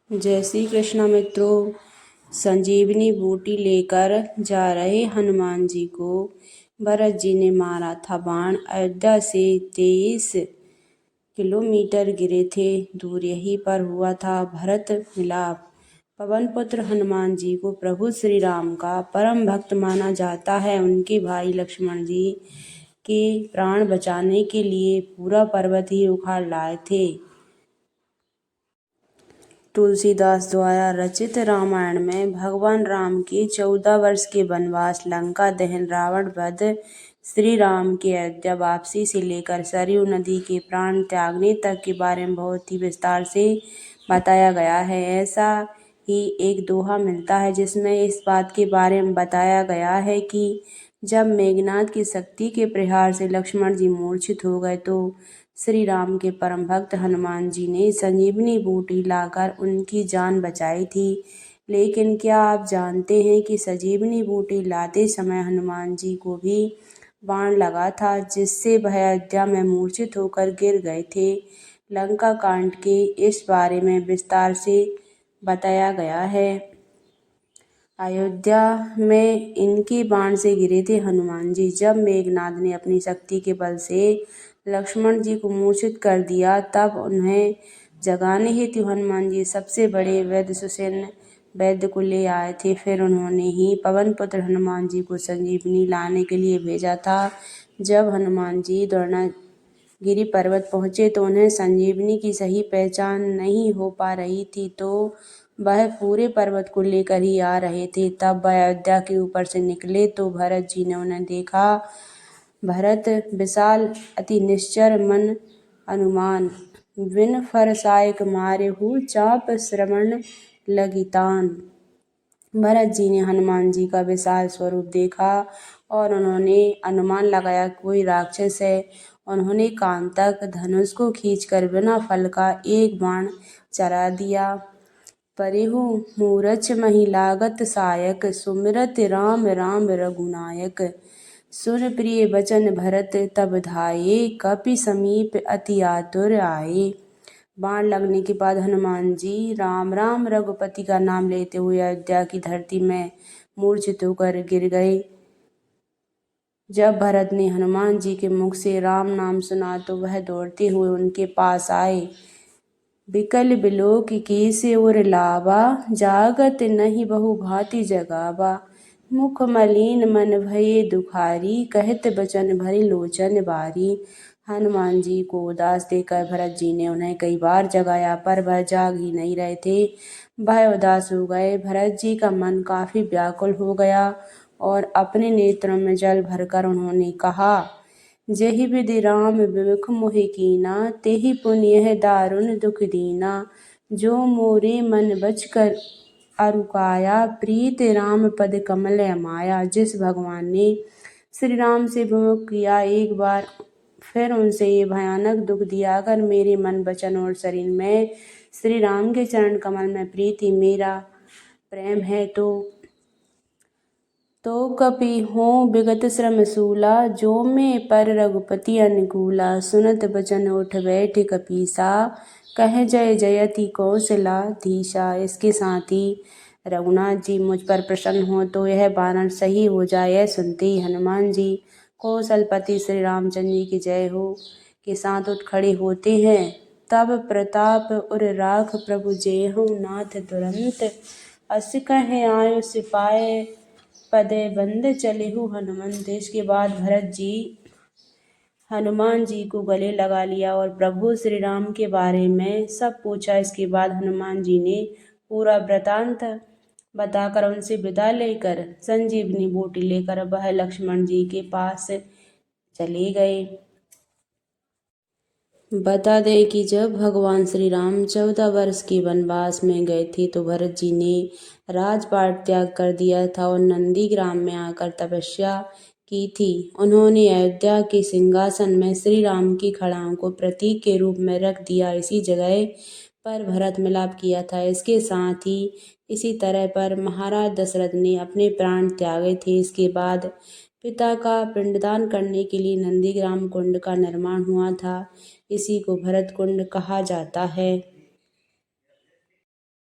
जय श्री कृष्ण मित्रों। संजीवनी बूटी लेकर जा रहे हनुमान जी को भरत जी ने मारा था बाण। अयोध्या से 23 किलोमीटर गिरे थे दूर यहीं पर हुआ था भरत मिलाप। पवन पुत्र हनुमान जी को प्रभु श्री राम का परम भक्त माना जाता है। उनके भाई लक्ष्मण जी के प्राण बचाने के लिए पूरा पर्वत ही उखाड़ लाए थे। तुलसीदास द्वारा रचित रामायण में भगवान राम के 14 वर्ष के वनवास, लंका दहन, रावण वध, श्री राम की अयोध्या वापसी से लेकर सरयू नदी के प्राण त्यागने तक के बारे में बहुत ही विस्तार से बताया गया है। ऐसा ही एक दोहा मिलता है जिसमें इस बात के बारे में बताया गया है कि जब मेघनाद की शक्ति के प्रहार से लक्ष्मण जी मूर्छित हो गए तो श्री राम के परम भक्त हनुमान जी ने संजीवनी बूटी लाकर उनकी जान बचाई थी। लेकिन क्या आप जानते हैं कि संजीवनी बूटी लाते समय हनुमान जी को भी बाण लगा था, जिससे वह अयोध्या में मूर्छित होकर गिर गए थे। लंका कांड के इस बारे में विस्तार से बताया गया है। अयोध्या में इनके बाण से गिरे थे हनुमान जी। जब मेघनाद ने अपनी शक्ति के बल से लक्ष्मण जी को मूर्छित कर दिया, तब उन्हें जगाने हेतु हनुमान जी सबसे बड़े वैद्य सुसेन वैद्य को ले आए थे। फिर उन्होंने ही पवन पुत्र हनुमान जी को संजीवनी लाने के लिए भेजा था। जब हनुमान जी द्रोणागिरि पर्वत पहुँचे तो उन्हें संजीवनी की सही पहचान नहीं हो पा रही थी, तो वह पूरे पर्वत को लेकर ही आ रहे थे। तब वह अयोध्या के ऊपर से निकले तो भरत जी ने उन्हें देखा। भरत विशाल अति निश्चर मन अनुमान, विन फरसायक मारेहु चाप श्रवण लगितान। भरत जी ने हनुमान जी का विशाल स्वरूप देखा और उन्होंने अनुमान लगाया कोई राक्षस है। उन्होंने कान तक धनुष को खींचकर बिना फल का एक बाण चला दिया। परिहु मूरछ मही लागत सायक, सुमिरत राम राम रघुनायक। सुन प्रिय बचन भरत तब धाये, कपि समीप अति आतुर आए। बाण लगने के बाद हनुमान जी राम राम रघुपति का नाम लेते हुए अयोध्या की धरती में मूर्छित होकर गिर गए। जब भरत ने हनुमान जी के मुख से राम नाम सुना तो वह दौड़ते हुए उनके पास आए। बिकल बिलोक केसे उर लावा, जागत नहीं बहु भांति जगावा। मुख मलिन मन भये दुखारी, कहत बचन भरे लोचन बारी। हनुमान जी को उदास देखकर भरत जी ने उन्हें कई बार जगाया, पर वह जाग ही नहीं रहे थे। वह उदास हो गए। भरत जी का मन काफी व्याकुल हो गया और अपने नेत्रों में जल भरकर उन्होंने कहा, जहि विधि राम विमुख मोहि कीना, तेहि पुनि यह दारुण दुख दीना। जो मोरे मन बचकर अरुकाया, प्रीत राम पद कमल अमाया। जिस भगवान ने श्री राम से विमुख किया, एक बार फिर उनसे ये भयानक दुख दिया। अगर मेरे मन वचन और शरीर में श्री राम के चरण कमल में प्रीति मेरा प्रेम है तो कपि हों विगत श्रम शूला, जो में पर रघुपति अनुकूला। सुनत बचन उठ बैठ कपीसा, कह जय जयति कौशलाधीशा। इसके साथ ही रघुनाथ जी मुझ पर प्रसन्न हो तो यह वानर सही हो जाए। यह सुनते ही हनुमान जी कौशलपति श्री रामचंद्र जी की जय हो के साथ उठ खड़े होते हैं। तब प्रताप उर राख प्रभु जेहु नाथ तुरंत, अस कह आयो सिपाय पदे बंद चलेहु हनुमंत। इसके बाद भरत जी हनुमान जी को गले लगा लिया और प्रभु श्री राम के बारे में सब पूछा। इसके बाद हनुमान जी ने पूरा वृतांत बताकर उनसे विदा लेकर संजीवनी बूटी लेकर वह लक्ष्मण जी के पास चले गए। बता दें कि जब भगवान श्री राम 14 वर्ष के वनवास में गए थे तो भरत जी ने राजपाट त्याग कर दिया था और नंदीग्राम में आकर तपस्या की थी। उन्होंने अयोध्या के सिंहासन में श्री राम की खड़ाओं को प्रतीक के रूप में रख दिया। इसी जगह पर भरत मिलाप किया था। इसके साथ ही इसी तरह पर महाराज दशरथ ने अपने प्राण त्यागे थे। इसके बाद पिता का पिंडदान करने के लिए नंदीग्राम कुंड का निर्माण हुआ था। इसी को भरत कुंड कहा जाता है।